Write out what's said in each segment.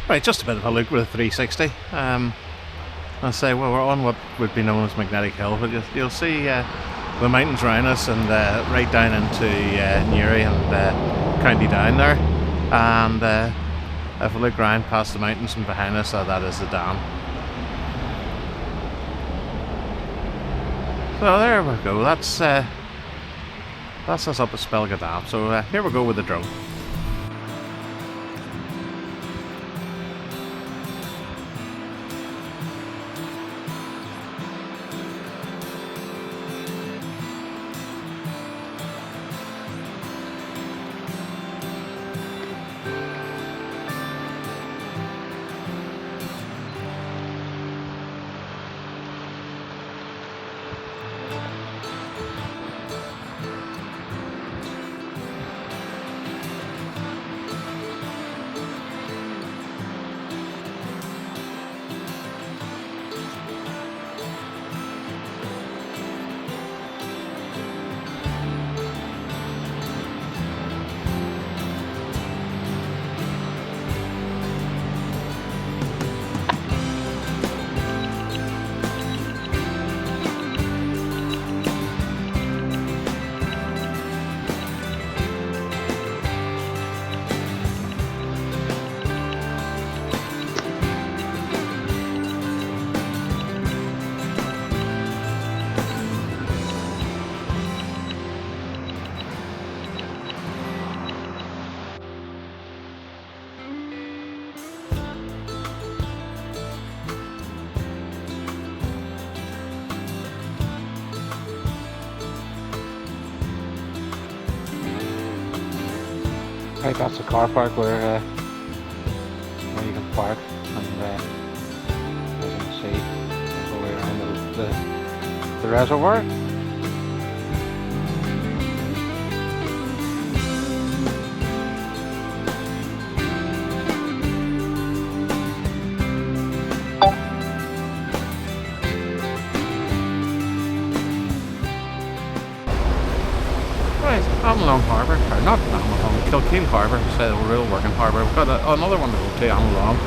Right, just a bit of a look with a 360. I'll say, well, we're on what would be known as Magnetic Hill, but you'll see the mountains around us and right down into Newry and County Down there. And if we look around past the mountains and behind us, that is the dam. So there we go. That's us up at Spelga Dam. So here we go with the drone. Right, that's a car park where you can park, and as you can see, all the way around the reservoir. Right, Annalong Harbour, or not Annalong, Kilkeel Harbour, so the real working harbour. We've got another one to go to, Annalong,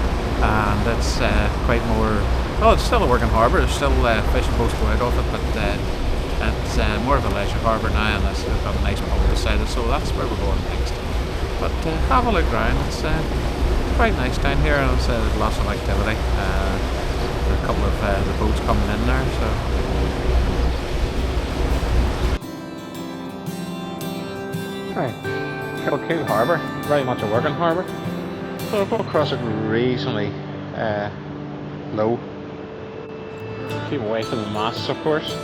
and it's quite more, well, it's still a working harbour, there's still fishing boats go out of it, but it's more of a leisure harbour now, and it's got a nice pub beside it, so that's where we're going next. But have a look around, it's quite nice down here, and there's lots of activity. There are a couple of the boats coming in there, so. Right, Kilkeel Harbour, very much a working harbour. So I'll go across it reasonably low. Keep away from the masts, of course.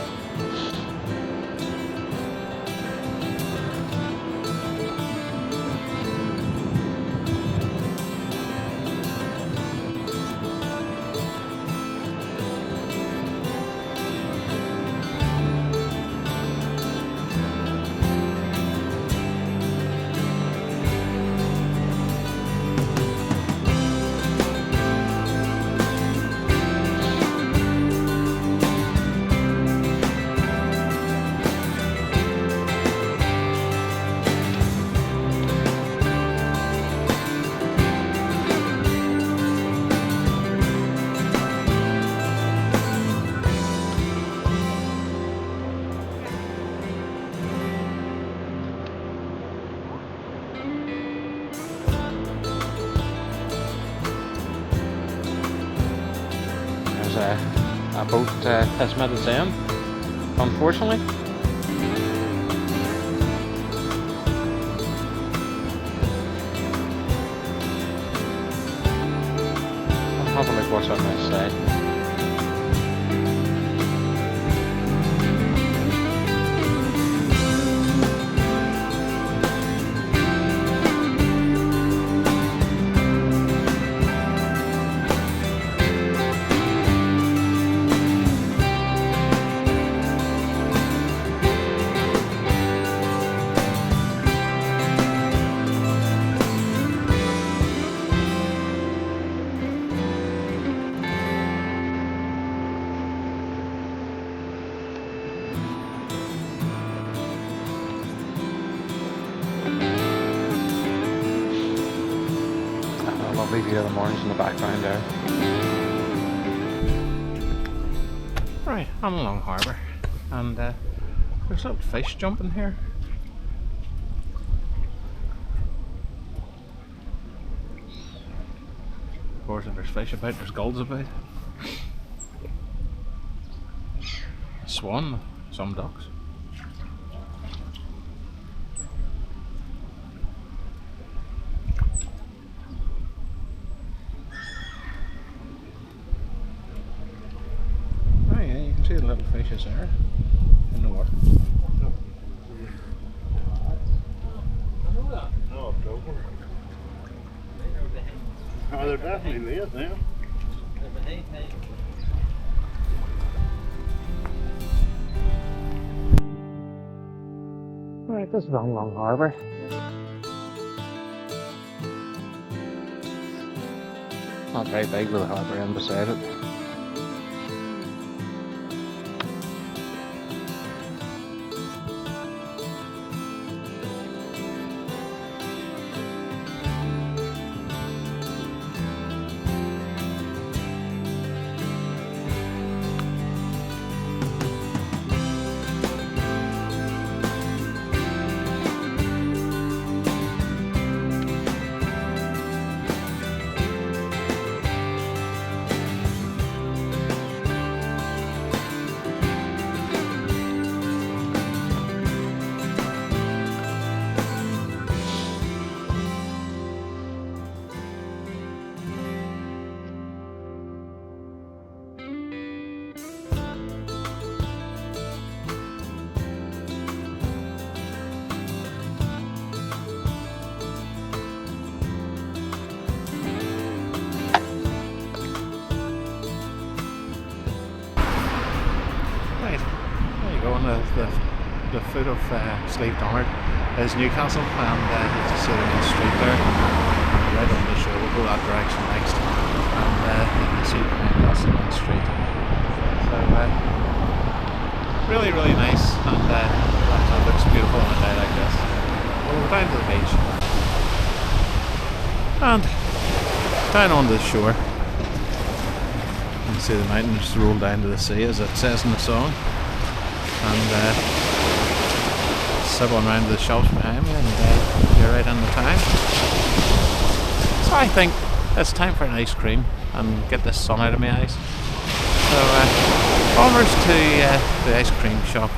A boat has met its end, unfortunately. I'll have a look what's on this side. lovely view of the moorings in the background there. Right, Annalong Harbour, and there's little fish jumping here. Of course, if there's fish about, there's gulls about. Swan, some ducks. Oh yeah, you can see the little fishes there in the water. No, October. Oh, they're definitely late now. Right, this is Annalong Harbour. Not very big with a harbour in beside it. There you go, on the foot of Sleeve Donard is Newcastle, and you can see the main street there. Right on the shore, we'll go that direction next, and you can see behind us the main street. So really, really nice, and it looks beautiful on a day like this. We'll go down to the beach, and down onto the shore. You can see the mountains roll down to the sea, as it says in the song, and sibling around to the shops behind me, and you're right in the town. So I think it's time for an ice cream and get the sun out of my eyes. So onwards to the ice cream shop.